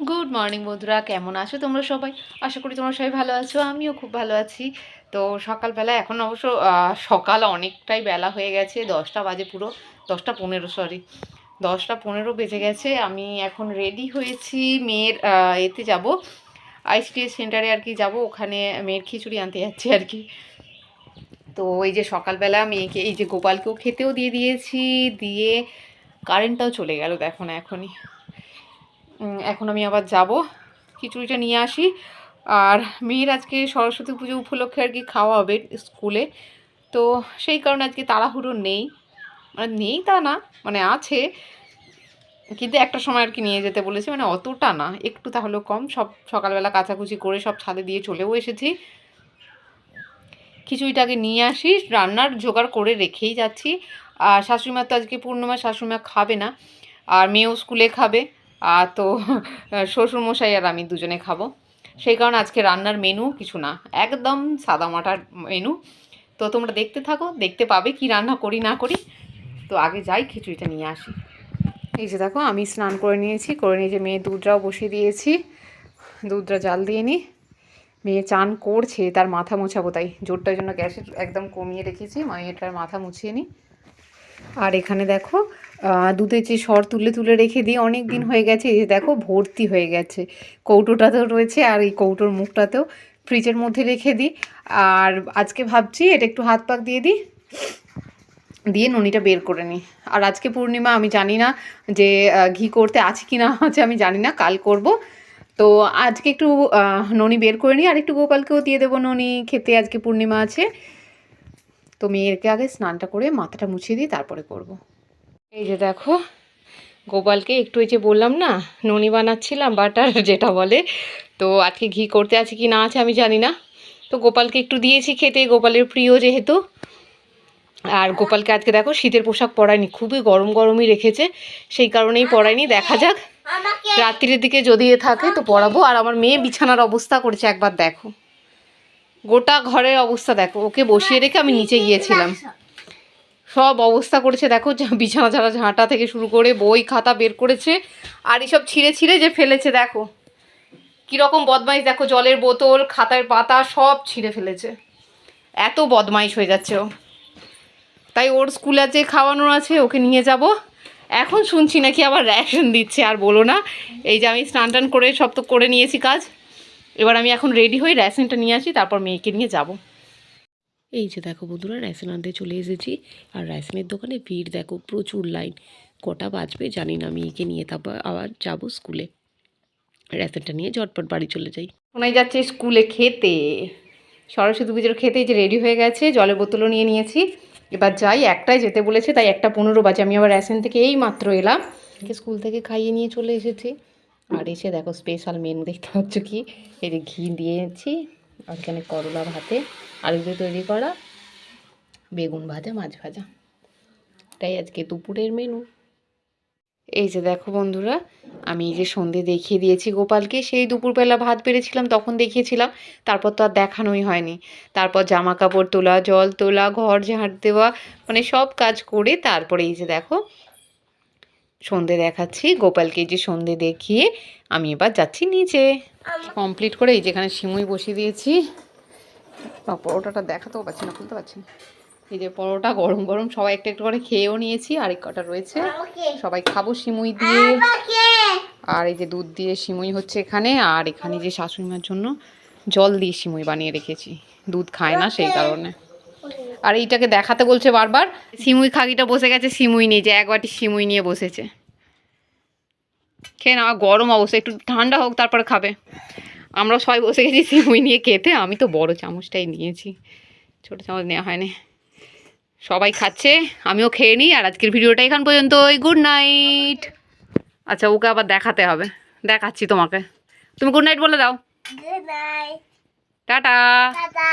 Good morning বন্ধুরা, কেমন আছো তোমরা সবাই? আশা করি তোমরা সবাই ভালো আছো, আমিও খুব ভালো আছি। তো সকালবেলা এখন অবশ্য সকাল অনেকটাই বেলা হয়ে গেছে, 10টা বাজে, পুরো 10টা 15, সরি 10টা 15 বেজে গেছে। আমি এখন রেডি হয়েছি, মেয়ের এতে যাব, আইসিডিএস সেন্টারে আর কি যাব, ওখানে মেয়ের খিচুড়ি আনতে যাচ্ছি আর কি। তো এই যে সকালবেলা মেয়েকে, এই যে গোপালকেও খেতেও দিয়ে দিয়েছি, দিয়ে কারেন্টটাও চলে গেল, দেখো না এখনই। এখন আমি আবার যাব খিচুড়িটা নিয়ে আসি। আর মেয়ের আজকে সরস্বতী পুজো উপলক্ষে আর কি খাওয়া হবে স্কুলে, তো সেই কারণে আজকে তাড়াহুড়ো নেই, মানে নেই তা না, মানে আছে, কিন্তু একটা সময় আর কি নিয়ে যেতে বলেছে, মানে অতটা না, একটু তাহলেও কম। সব সকালবেলা কাচাকুচি করে সব ছাদে দিয়ে চলেও এসেছি। খিচুড়িটাকে নিয়ে আসি, রান্নার জোগাড় করে রেখেই যাচ্ছি। আর শাশুড়িমা তো আজকে পূর্ণিমা, শাশুড়িমা খাবে না, আর মেয়েও স্কুলে খাবে, আর তো শ্বশুরমশাই আর আমি দুজনে খাবো। সেই কারণে আজকে রান্নার মেনু কিছু না, একদম সাদামাটার মেনু। তো তোমরা দেখতে থাকো, দেখতে পাবে কি রান্না করি না করি। তো আগে যাই খিচুড়িটা নিয়ে আসি। এই যে দেখো, আমি স্নান করে নিয়েছি, করে নিয়ে যে মেয়ে দুধটাও বসিয়ে দিয়েছি, দুধটা জাল দিয়ে নিই। মেয়ে চান করছে, তার মাথা মোছাবো, তাই জোরটার জন্য গ্যাসের একদম কমিয়ে রেখেছি, মেয়েটার মাথা মুছিয়ে নিই। আর এখানে দেখো দুধের যে সর তুলে তুলে রেখে দিই, অনেক দিন হয়ে গেছে, এই যে দেখো ভর্তি হয়ে গেছে, কৌটোটাতেও রয়েছে আর এই কৌটোর মুখটাতেও, ফ্রিজের মধ্যে রেখে দিই। আর আজকে ভাবছি এটা একটু হাত পাক দিয়ে দিই, দিয়ে ননিটা বের করে নিই। আর আজকে পূর্ণিমা, আমি জানি না যে ঘি করতে আছে কি না আছে, আমি জানি না, কাল করব। তো আজকে একটু ননি বের করে নিই, আর একটু গোপালকেও দিয়ে দেবো ননি খেতে, আজকে পূর্ণিমা আছে। তো মেয়েরকে আগে স্নানটা করে মাথাটা মুছিয়ে দিই, তারপরে করব। এই যে দেখো, গোপালকে একটু, এই যে বললাম না ননি বানাচ্ছিলাম, বাটার যেটা বলে, তো আজকে ঘি করতে আছে কি না আছে আমি জানি না। তো গোপালকে একটু দিয়েছি খেতে, গোপালের প্রিয় যেহেতু। আর গোপালকে আজকে দেখো শীতের পোশাক পরায়নি, খুবই গরম গরমই রেখেছে, সেই কারণেই পরায়নি। দেখা যাক রাত্রির দিকে যদি থাকে তো পরাবো। আর আমার মেয়ে বিছানার অবস্থা করেছে, একবার দেখো, গোটা ঘরের অবস্থা দেখো, ওকে বসিয়ে রেখে আমি নিচে গিয়েছিলাম, সব অবস্থা করেছে দেখো, বিছানা ঝাড়া, ঝাঁটা থেকে শুরু করে বই খাতা বের করেছে, আর এইসব ছিঁড়ে ছিঁড়ে যে ফেলেছে, দেখো কীরকম বদমাইশ, দেখো জলের বোতল, খাতার পাতা সব ছিঁড়ে ফেলেছে, এত বদমাইশ হয়ে যাচ্ছে ও। তাই ওর স্কুলে যে খাওয়ানোর আছে, ওকে নিয়ে যাব। এখন শুনছি নাকি আবার র্যাশন দিচ্ছে, আর বলো না। এই যে আমি স্নান টান করে সব তো করে নিয়েছি কাজ, এবার আমি এখন রেডি হই, র্যাশনটা নিয়ে আসি, তারপর মেয়েকে নিয়ে যাব। এই যে দেখো বন্ধুরা, র্যাশন আনতে চলে এসেছি, আর র্যাশনের দোকানে ভিড় দেখো, প্রচুর লাইন। কটা বাজবে জানি না, মেয়েকে নিয়ে তারপর আবার যাব স্কুলে, র্যাশনটা নিয়ে ঝটপট বাড়ি চলে যাই। শোনাই যাচ্ছে স্কুলে খেতে, সরস্বতী পুজোর খেতে যে রেডি হয়ে গেছে, জলের বোতলও নিয়ে নিয়েছি। এবার যাই, একটাই যেতে বলেছে, তাই 1:15 বাজে, আমি আবার র্যাশন থেকে এই মাত্র এলাম, স্কুল থেকে খাইয়ে নিয়ে চলে এসেছি। আর এসে দেখো স্পেশাল মেনু দেখতে পাচ্ছ কি, এই যে ঘি দিয়েছি, আর এখানে করলা ভাতে আলু দিয়ে তৈরি করা, বেগুন ভাজা, মাছ ভাজা, এটাই আজকে দুপুরের মেনু। এই যে দেখো বন্ধুরা, আমি এই যে সন্ধে দেখিয়ে দিয়েছি গোপালকে, সেই দুপুরবেলা ভাত বেড়েছিলাম তখন দেখিয়েছিলাম, তারপর তো আর দেখানোই হয়নি। তারপর জামা কাপড় তোলা, জল তোলা, ঘর ঝাঁট দেওয়া, মানে সব কাজ করে তারপরে এই যে দেখো সন্ধে দেখাচ্ছি গোপালকে, এই যে সন্ধে দেখিয়ে আমি এবার যাচ্ছি নিচে। কমপ্লিট করে এই যেখানে সিমুই বসিয়ে দিয়েছি, পরোটাটা দেখাতেও পারছি না, খুলতে পারছি না। এই যে পরোটা গরম গরম, সবাই একটা একটু করে খেয়েও নিয়েছি, আরেক কটা রয়েছে, সবাই খাবো সিমুই দিয়ে। আর এই যে দুধ দিয়ে সিমুই হচ্ছে এখানে, আর এখানে যে শাশুড়িমার জন্য জল দিয়ে সিমুই বানিয়ে রেখেছি, দুধ খায় না সেই কারণে। আর এইটাকে দেখাতে বলছে বারবার, সিমুই খাগিটা বসে গেছে সিমুই নিয়ে, যে এক বাটি সিমুই নিয়ে বসেছে, খেয়ে না, গরম অবস্থা, একটু ঠান্ডা হোক তারপরে খাবে। আমরা সবাই বসে গেছি সিমুই নিয়ে খেতে, আমি তো বড় চামচটাই নিয়েছি, ছোটো চামচ নেওয়া হয়নি। সবাই খাচ্ছে, আমিও খেয়ে নিই। আর আজকের ভিডিওটা এখান পর্যন্তই, গুড নাইট। আচ্ছা, ওকে আবার দেখাতে হবে, দেখাচ্ছি তোমাকে, তুমি গুড নাইট বলে দাও। Good night, tata. টাটা।